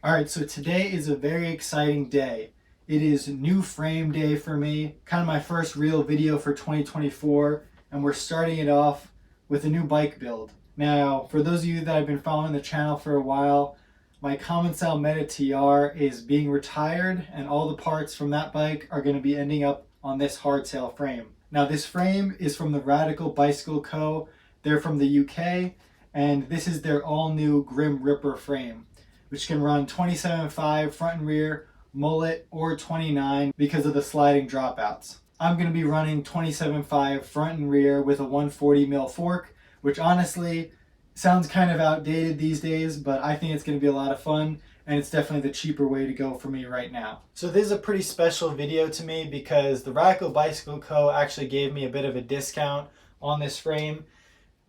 Alright, so today is a very exciting day. It is new frame day for me, kind of my first real video for 2024, and we're starting it off with a new bike build. Now, for those of you that have been following the channel for a while, my Commencal Meta TR is being retired, and all the parts from that bike are going to be ending up on this hardtail frame. Now, this frame is from the Radical Bicycle Co. They're from the UK, and this is their all-new Grim Ripper frame, which can run 27.5 front and rear, mullet, or 29 because of the sliding dropouts. I'm going to be running 27.5 front and rear with a 140mm fork, which honestly sounds kind of outdated these days, but I think it's going to be a lot of fun, and it's definitely the cheaper way to go for me right now. So this is a pretty special video to me because the Radical Bicycle Co. actually gave me a bit of a discount on this frame.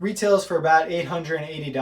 Retails for about $880,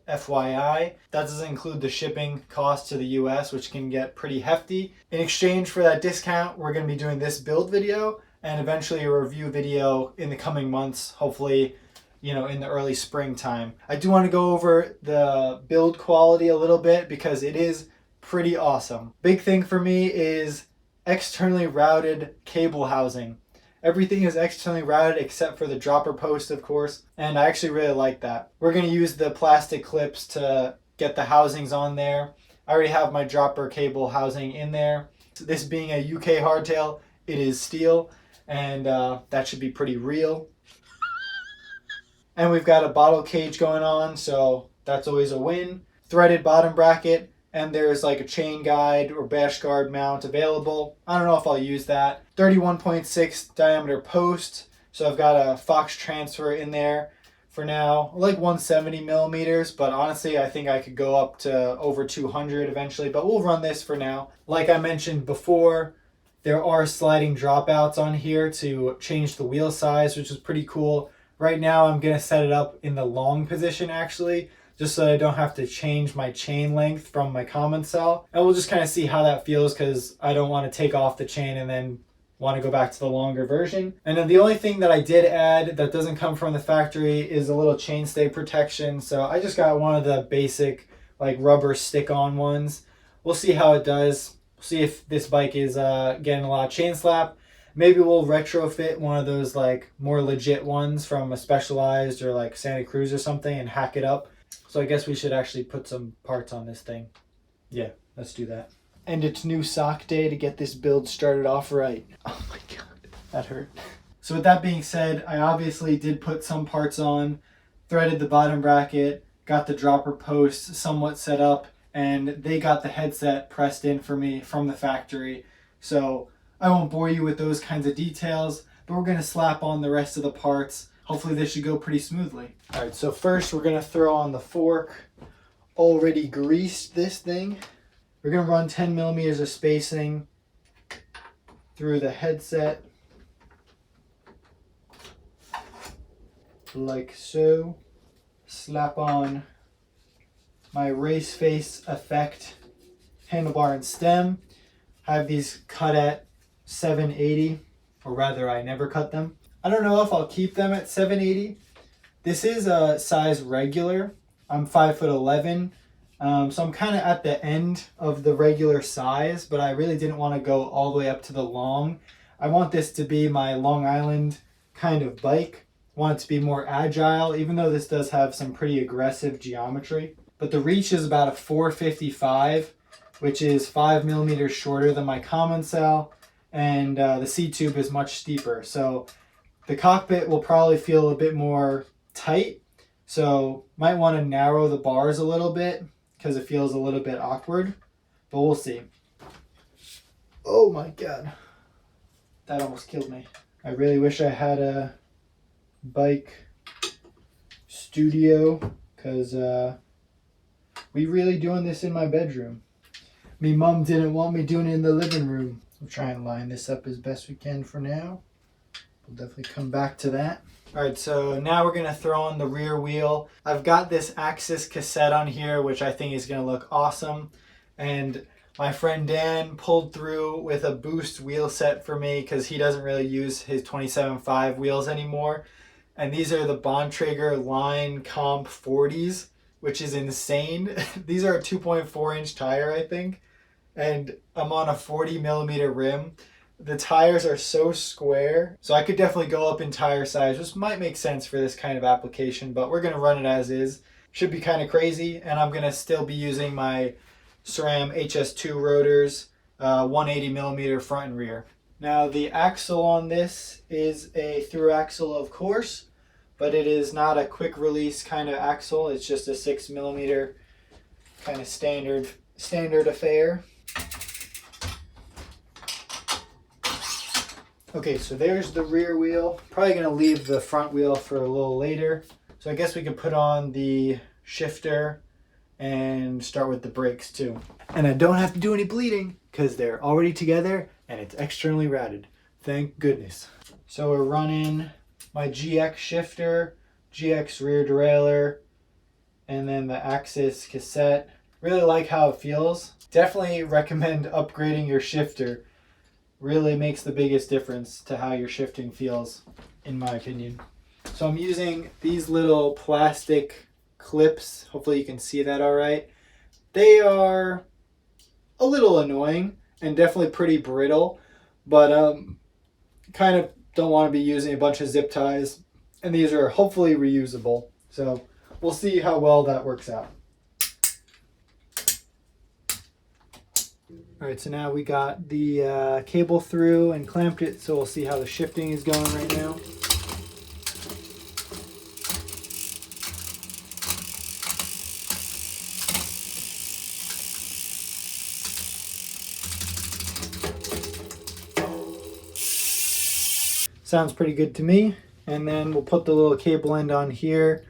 FYI. That doesn't include the shipping cost to the US, which can get pretty hefty. In exchange for that discount, we're going to be doing this build video and eventually a review video in the coming months, hopefully, in the early springtime. I do want to go over the build quality a little bit because it is pretty awesome. Big thing for me is externally routed cable housing. Everything is externally routed except for the dropper post, of course, and I actually really like that. We're going to use the plastic clips to get the housings on there. I already have my dropper cable housing in there. This being a UK hardtail, it is steel, and that should be pretty real. And we've got a bottle cage going on, so that's always a win. Threaded bottom bracket, and there's like a chain guide or bash guard mount available. I don't know if I'll use that. 31.6 diameter post, so I've got a Fox transfer in there for now. I like 170 millimeters, but honestly I think I could go up to over 200 eventually, but we'll run this for now. Like I mentioned before, there are sliding dropouts on here to change the wheel size, which is pretty cool. Right now I'm going to set it up in the long position actually, just so that I don't have to change my chain length from my Commencal. And we'll just kind of see how that feels because I don't want to take off the chain and then want to go back to the longer version. And then the only thing that I did add that doesn't come from the factory is a little chainstay protection. So I just got one of the basic like rubber stick-on ones. We'll see how it does. See if this bike is getting a lot of chain slap. Maybe we'll retrofit one of those like more legit ones from a Specialized or like Santa Cruz or something and hack it up. So I guess we should actually put some parts on this thing. Yeah, let's do that. And it's new sock day to get this build started off right. Oh my god, that hurt. So with that being said, I obviously did put some parts on, threaded the bottom bracket, got the dropper post somewhat set up, and they got the headset pressed in for me from the factory. So I won't bore you with those kinds of details, but we're going to slap on the rest of the parts. Hopefully this should go pretty smoothly. All right, so first we're going to throw on the fork. Already greased this thing. We're going to run 10 millimeters of spacing through the headset. Like so. Slap on my race face effect handlebar and stem. I have these cut at 780, or rather I never cut them. I don't know if I'll keep them at 780. This is a size regular. I'm 5'11", so I'm kind of at the end of the regular size, but I really didn't want to go all the way up to the long. I want this to be my Long Island kind of bike. I want it to be more agile, even though this does have some pretty aggressive geometry. But the reach is about a 455, which is 5 millimeters shorter than my Commencal, and the seat tube is much steeper. So the cockpit will probably feel a bit more tight, so might want to narrow the bars a little bit because it feels a little bit awkward, but we'll see. Oh my god, that almost killed me. I really wish I had a bike studio because we really doing this in my bedroom. Me mom didn't want me doing it in the living room. We'll try and line this up as best we can for now. We'll definitely come back to that. Alright, so now we're going to throw on the rear wheel. I've got this Axis cassette on here, which I think is going to look awesome. And my friend Dan pulled through with a boost wheel set for me because he doesn't really use his 27.5 wheels anymore. And these are the Bontrager Line Comp 40s. which is insane. These are a 2.4-inch tire, I think, and I'm on a 40mm rim. The tires are so square, so I could definitely go up in tire size, which might make sense for this kind of application, but we're gonna run it as is. Should be kind of crazy, and I'm gonna still be using my SRAM HS2 rotors, 180mm front and rear. Now the axle on this is a through axle, of course, but it is not a quick release kind of axle. It's just a 6mm kind of standard affair. Okay, so there's the rear wheel. Probably gonna leave the front wheel for a little later. So I guess we can put on the shifter and start with the brakes too. And I don't have to do any bleeding because they're already together and it's externally routed. Thank goodness. So we're running my GX shifter, GX rear derailleur, and then the Axis cassette. Really like how it feels. Definitely recommend upgrading your shifter. Really makes the biggest difference to how your shifting feels, in my opinion. So I'm using these little plastic clips. Hopefully you can see that all right. They are a little annoying and definitely pretty brittle, but kind of don't want to be using a bunch of zip ties, and these are hopefully reusable. So we'll see how well that works out. All right, so now we got the cable through and clamped it, so we'll see how the shifting is going right now. Sounds pretty good to me. And then we'll put the little cable end on here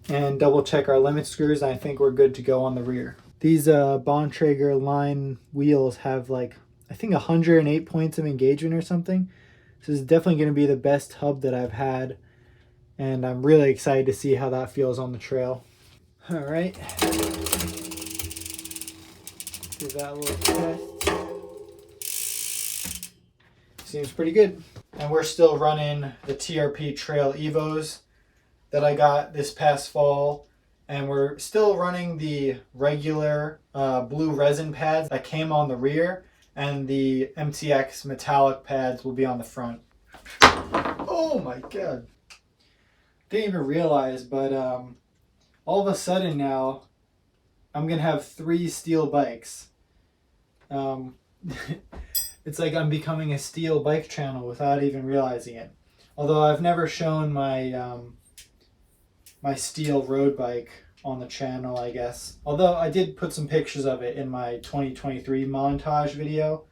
and double check our limit screws. I think we're good to go on the rear. These Bontrager line wheels have like, I think 108 points of engagement or something. So this is definitely going to be the best hub that I've had. And I'm really excited to see how that feels on the trail. All right. Give that a little test. Seems pretty good. And we're still running the TRP Trail Evos that I got this past fall. And we're still running the regular blue resin pads that came on the rear, and the MTX metallic pads will be on the front. Oh my God. Didn't even realize, but all of a sudden now, I'm going to have 3 steel bikes. It's like I'm becoming a steel bike channel without even realizing it. Although I've never shown my my steel road bike on the channel, I guess. Although I did put some pictures of it in my 2023 montage video.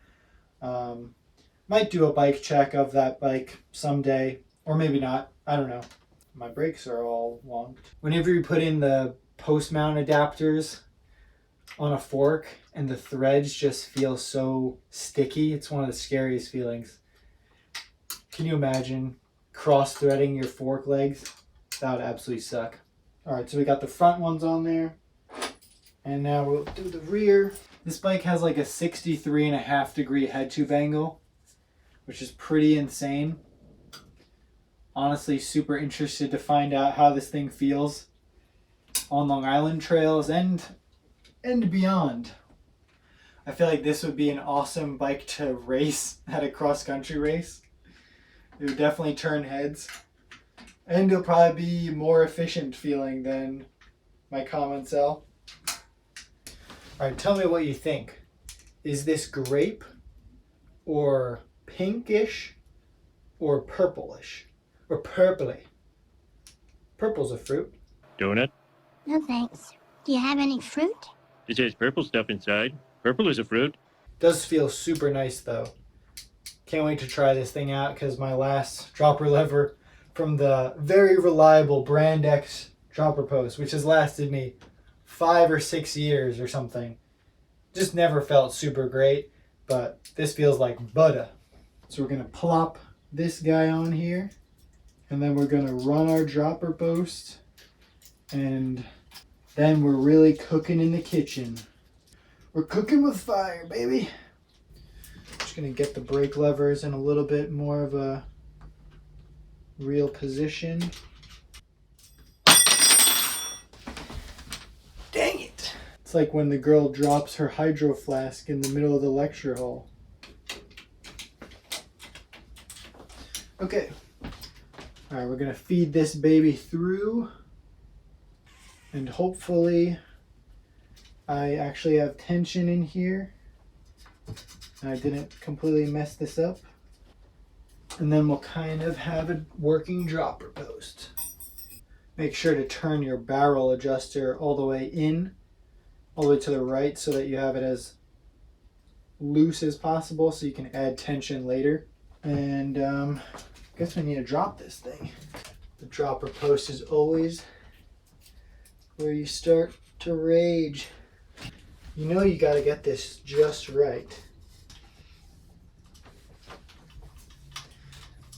Might do a bike check of that bike someday, or maybe not. I don't know. My brakes are all wonked. Whenever you put in the post mount adapters on a fork and the threads just feel so sticky, it's one of the scariest feelings. Can you imagine cross-threading your fork legs? That would absolutely suck. Alright, so we got the front ones on there. And now we'll do the rear. This bike has like a 63.5 degree head tube angle, which is pretty insane. Honestly, super interested to find out how this thing feels on Long Island trails and beyond. I feel like this would be an awesome bike to race at a cross-country race. It would definitely turn heads. And it'll probably be more efficient feeling than my Common Cell. Alright, tell me what you think. Is this grape or pinkish or purplish? Or purpley? Purple's a fruit. Donut? No thanks. Do you have any fruit? It has purple stuff inside. Purple is a fruit. Does feel super nice though. Can't wait to try this thing out because my last dropper lever from the very reliable Brand X dropper post, which has lasted me 5 or 6 years or something, just never felt super great, but this feels like butter. So we're gonna plop this guy on here, and then we're gonna run our dropper post, and then we're really cooking in the kitchen. We're cooking with fire, baby. Just gonna get the brake levers in a little bit more of a real position. It's like when the girl drops her hydro flask in the middle of the lecture hall. Okay. Alright, we're going to feed this baby through. And hopefully I actually have tension in here. And I didn't completely mess this up. And then we'll kind of have a working dropper post. Make sure to turn your barrel adjuster all the way in, all the way to the right, so that you have it as loose as possible so you can add tension later. And I guess we need to drop this thing. The dropper post is always where you start to rage. You know you gotta get this just right.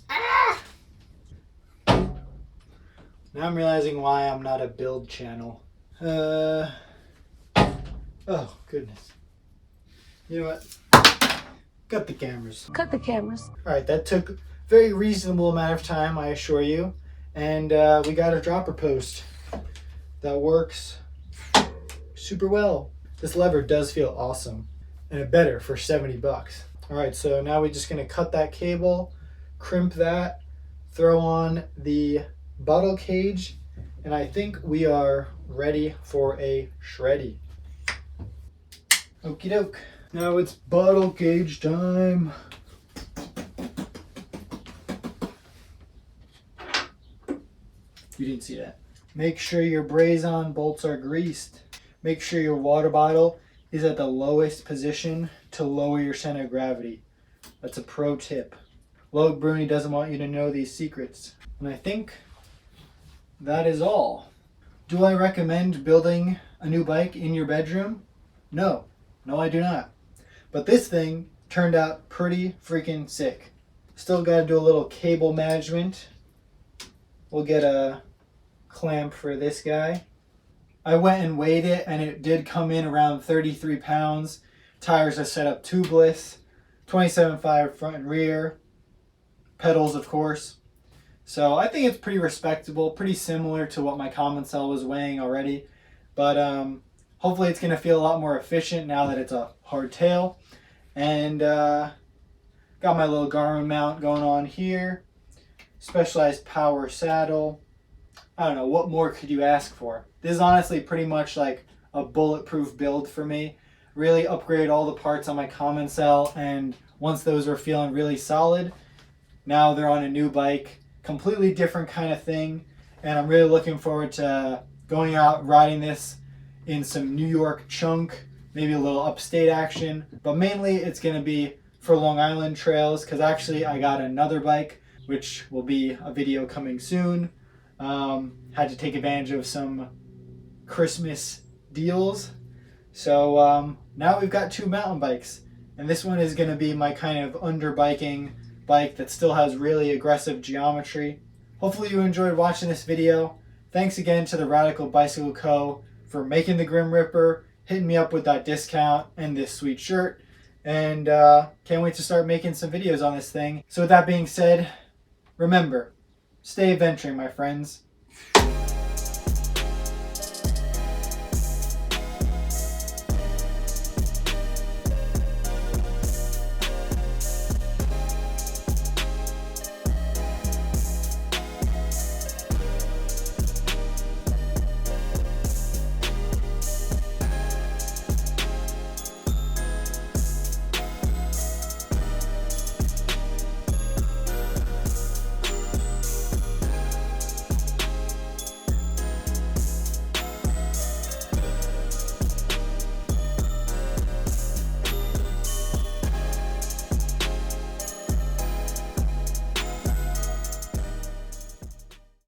Ah! Now I'm realizing why I'm not a build channel. Oh, goodness. You know what? Cut the cameras. Cut the cameras. Alright, that took a very reasonable amount of time, I assure you. And we got a dropper post that works super well. This lever does feel awesome. And it better for 70 bucks. Alright, so now we're just going to cut that cable, crimp that, throw on the bottle cage, and I think we are ready for a shreddy. Okie doke. Now it's bottle cage time. You didn't see that. Make sure your braze-on bolts are greased. Make sure your water bottle is at the lowest position to lower your center of gravity. That's a pro tip. Logue Bruni doesn't want you to know these secrets. And I think that is all. Do I recommend building a new bike in your bedroom? No. No, I do not. But this thing turned out pretty freaking sick. Still got to do a little cable management. We'll get a clamp for this guy. I went and weighed it, and it did come in around 33 pounds. Tires are set up tubeless, 27.5 front and rear. Pedals, of course. So I think it's pretty respectable, pretty similar to what my common cell was weighing already. But hopefully it's going to feel a lot more efficient now that it's a hardtail. And got my little Garmin mount going on here. Specialized power saddle. I don't know, what more could you ask for? This is honestly pretty much like a bulletproof build for me. Really upgraded all the parts on my common cell, and once those were feeling really solid, now they're on a new bike. Completely different kind of thing, and I'm really looking forward to going out riding this in some New York chunk, maybe a little upstate action, but mainly it's going to be for Long Island trails, because actually I got another bike, which will be a video coming soon. Had to take advantage of some Christmas deals, so now we've got 2 mountain bikes, and this one is going to be my kind of underbiking bike that still has really aggressive geometry. Hopefully you enjoyed watching this video. Thanks again to the Radical Bicycle Co. for making the Grim Ripper, hitting me up with that discount and this sweet shirt, and can't wait to start making some videos on this thing. So with that being said, remember, stay adventuring, my friends.